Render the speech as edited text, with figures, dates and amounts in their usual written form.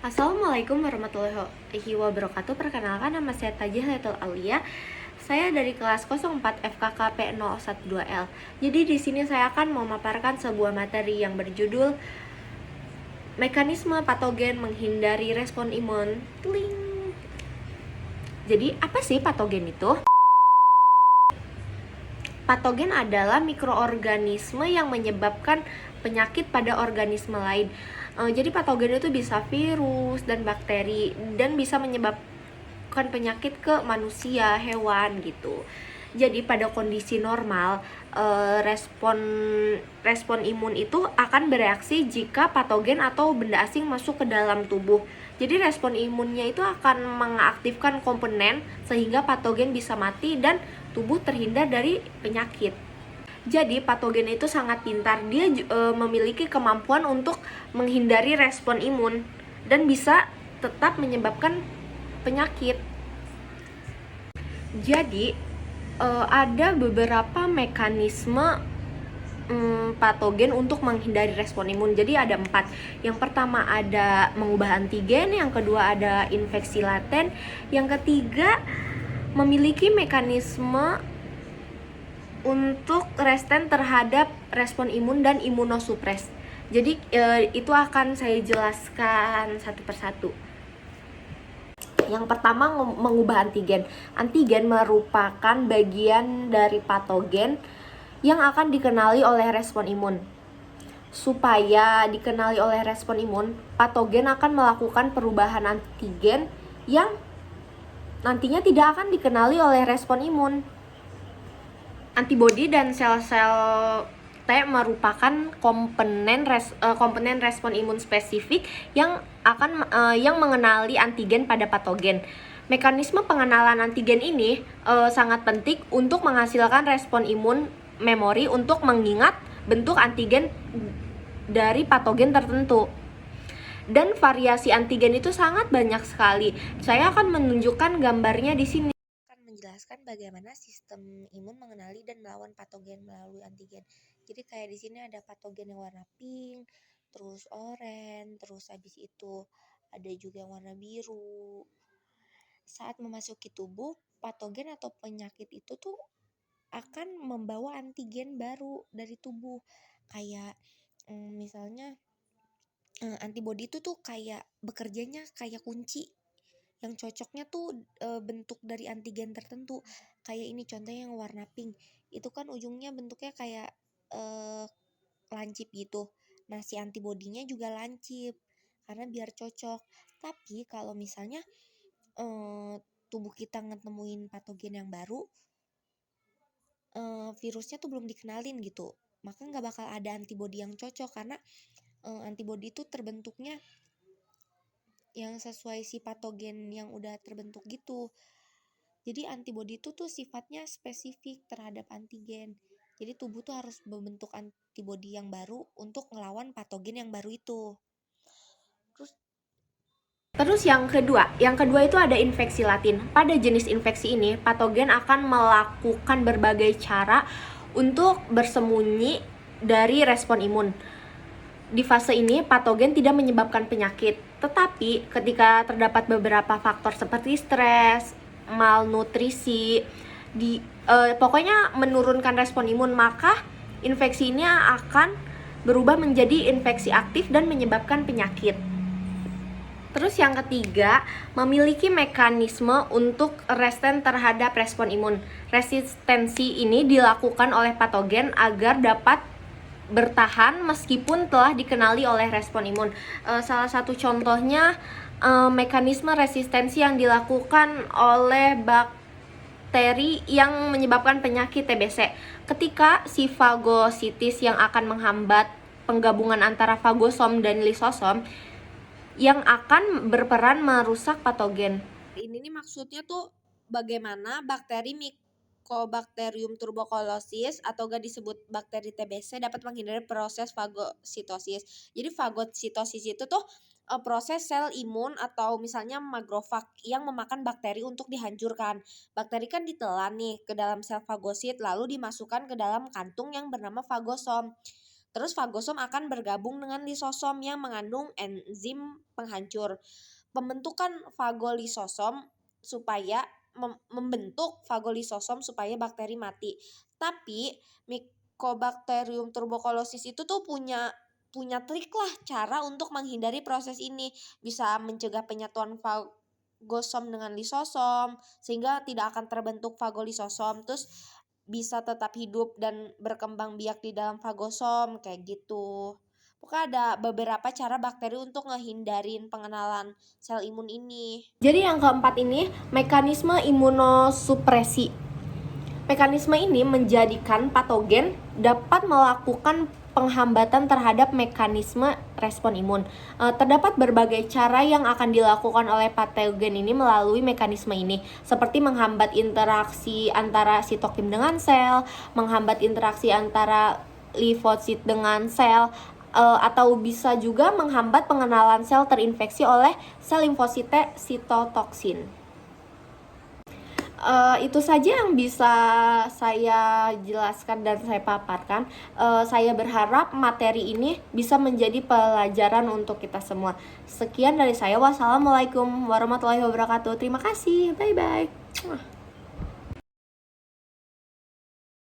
Assalamualaikum warahmatullahi wabarakatuh. Perkenalkan, nama saya Tajih Letul Aulia. Saya dari kelas 04 FKKP 012L. Jadi di sini saya akan memaparkan sebuah materi yang berjudul Mekanisme Patogen Menghindari Respon Imun. Tling. Jadi apa sih patogen itu? Patogen adalah mikroorganisme yang menyebabkan penyakit pada organisme lain. Jadi patogen itu bisa virus dan bakteri dan bisa menyebabkan penyakit ke manusia, hewan gitu. Jadi pada kondisi normal, respon imun itu akan bereaksi jika patogen atau benda asing masuk ke dalam tubuh. Jadi respon imunnya itu akan mengaktifkan komponen sehingga patogen bisa mati dan tubuh terhindar dari penyakit. Jadi patogen itu sangat pintar. Dia memiliki kemampuan untuk menghindari respon imun dan bisa tetap menyebabkan penyakit. Jadi ada beberapa mekanisme patogen untuk menghindari respon imun. Jadi ada 4. Yang pertama ada mengubah antigen, yang kedua ada infeksi laten, yang ketiga memiliki mekanisme untuk resisten terhadap respon imun dan imunosupres. Jadi itu akan saya jelaskan satu persatu. Yang pertama, mengubah antigen. Antigen merupakan bagian dari patogen yang akan dikenali oleh respon imun. Supaya dikenali oleh respon imun, patogen akan melakukan perubahan antigen yang nantinya tidak akan dikenali oleh respon imun. Antibodi dan sel-sel T merupakan komponen respon imun spesifik yang mengenali antigen pada patogen. Mekanisme pengenalan antigen ini sangat penting untuk menghasilkan respon imun memori untuk mengingat bentuk antigen dari patogen tertentu. Dan variasi antigen itu sangat banyak sekali. Saya akan menunjukkan gambarnya di sini. Menjelaskan bagaimana sistem imun mengenali dan melawan patogen melalui antigen. Jadi kayak di sini ada patogen yang warna pink, terus oranye, terus habis itu ada juga yang warna biru. Saat memasuki tubuh, patogen atau penyakit itu tuh akan membawa antigen baru dari tubuh. Kayak misalnya antibodi itu tuh kayak bekerjanya kayak kunci yang cocoknya tuh bentuk dari antigen tertentu. Kayak ini contohnya yang warna pink, itu kan ujungnya bentuknya kayak lancip gitu. Nah, si antibodinya juga lancip karena biar cocok. Tapi kalau misalnya tubuh kita ngetemuin patogen yang baru, virusnya tuh belum dikenalin gitu, maka nggak bakal ada antibodi yang cocok karena antibodi itu terbentuknya yang sesuai si patogen yang udah terbentuk gitu. Jadi antibodi itu tuh sifatnya spesifik terhadap antigen. Jadi tubuh tuh harus membentuk antibodi yang baru untuk ngelawan patogen yang baru itu. Terus yang kedua itu ada infeksi laten. Pada jenis infeksi ini, patogen akan melakukan berbagai cara untuk bersembunyi dari respon imun. Di fase ini, patogen tidak menyebabkan penyakit, tetapi ketika terdapat beberapa faktor seperti stres, malnutrisi, pokoknya menurunkan respon imun, maka infeksi ini akan berubah menjadi infeksi aktif dan menyebabkan penyakit. Terus yang ketiga, memiliki mekanisme untuk resisten terhadap respon imun. Resistensi ini dilakukan oleh patogen agar dapat bertahan meskipun telah dikenali oleh respon imun. Salah satu contohnya mekanisme resistensi yang dilakukan oleh bakteri yang menyebabkan penyakit TBC. Ketika si fagositis yang akan menghambat penggabungan antara fagosom dan lisosom yang akan berperan merusak patogen. Ini nih maksudnya tuh bagaimana bakteri Mycobacterium tuberculosis atau gak disebut bakteri TBC dapat menghindari proses fagositosis. Jadi fagositosis itu tuh proses sel imun atau misalnya makrofag yang memakan bakteri untuk dihancurkan. Bakteri kan ditelan nih ke dalam sel fagosit lalu dimasukkan ke dalam kantung yang bernama fagosom. Terus fagosom akan bergabung dengan lisosom yang mengandung enzim penghancur. Pembentukan fagolisosom supaya membentuk fagolisosom supaya bakteri mati. Tapi Mycobacterium tuberculosis itu tuh punya trik lah cara untuk menghindari proses ini. Bisa mencegah penyatuan fagosom dengan lisosom sehingga tidak akan terbentuk fagolisosom. Terus bisa tetap hidup dan berkembang biak di dalam fagosom kayak gitu. Pokoknya ada beberapa cara bakteri untuk ngehindarin pengenalan sel imun ini. Jadi yang keempat ini, mekanisme imunosupresi. Mekanisme ini menjadikan patogen dapat melakukan penghambatan terhadap mekanisme respon imun. Terdapat berbagai cara yang akan dilakukan oleh patogen ini melalui mekanisme ini, seperti menghambat interaksi antara sitokin dengan sel, menghambat interaksi antara limfosit dengan sel, atau bisa juga menghambat pengenalan sel terinfeksi oleh sel limfosite sitotoksin. Itu saja yang bisa saya jelaskan dan saya paparkan. Saya berharap materi ini bisa menjadi pelajaran untuk kita semua. Sekian dari saya. Wassalamualaikum warahmatullahi wabarakatuh. Terima kasih. Bye-bye.